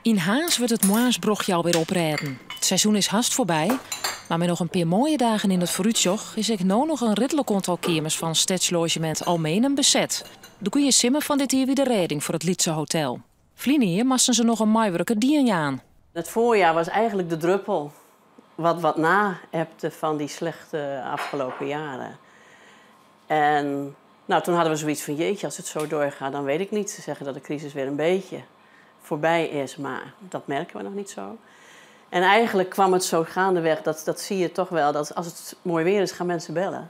In Haas wordt het Moansbrochtje alweer oprijden. Het seizoen is haast voorbij, maar met nog een paar mooie dagen in het vooruitjoch is ik nog een riddelijk aantal kamers van stadslogement Almenen bezet. De goede simmer van dit hier weer de reding voor het Lietse Hotel. Vlienier moesten ze nog een mooiwerke dien aan. Het voorjaar was eigenlijk de druppel wat na-hebte van die slechte afgelopen jaren. En toen hadden we zoiets van, jeetje, als het zo doorgaat, dan weet ik niet. Ze zeggen dat de crisis weer een beetje voorbij is, maar dat merken we nog niet zo. En eigenlijk kwam het zo gaandeweg, dat zie je toch wel, dat als het mooi weer is, gaan mensen bellen.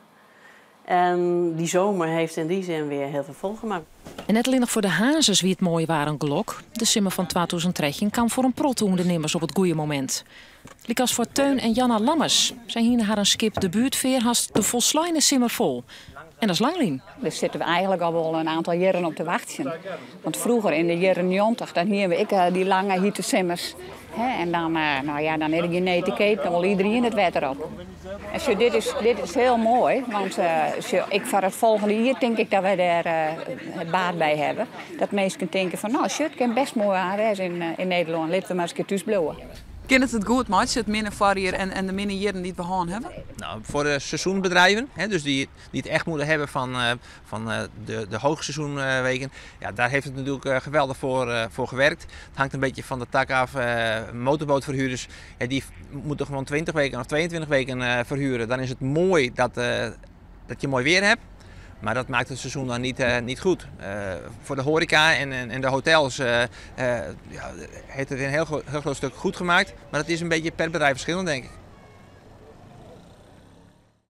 En die zomer heeft in die zin weer heel veel volgemaakt. En net alleen nog voor de hazes wie het mooi waren glok. De simmer van 2013 kwam voor een protondernemers op het goede moment. Liek als voor Teun en Janna Lammers. Zij hier haar een skip de buurtveer haast de volslijne simmer vol. En dat is langlien. Daar zitten we eigenlijk al wel een aantal jaren op te wachten. Want vroeger in de jaren 90, dan hier ik die lange hitte simmers. En dan, dan heb je geen etiket, dan wil iedereen het water op. En zo, dit is heel mooi, want voor het volgende jaar denk ik dat wij daar baat bij hebben. Dat mensen denken van, nou, shit, kan best mooi aanreizen in Nederland. Laten we maar eens een keer thuis blijven. Kan het goed matchen, het minder variër en de minder jaren die we gewoon hebben? Nou, voor de seizoenbedrijven, dus die het echt moeten hebben van de hoogseizoenweken, ja, daar heeft het natuurlijk geweldig voor gewerkt. Het hangt een beetje van de tak af. Motorbootverhuurders, die moeten gewoon 20 weken of 22 weken verhuren. Dan is het mooi dat je mooi weer hebt. Maar dat maakt het seizoen dan niet goed. Voor de horeca en de hotels heeft het een heel groot stuk goed gemaakt. Maar dat is een beetje per bedrijf verschillend, denk ik.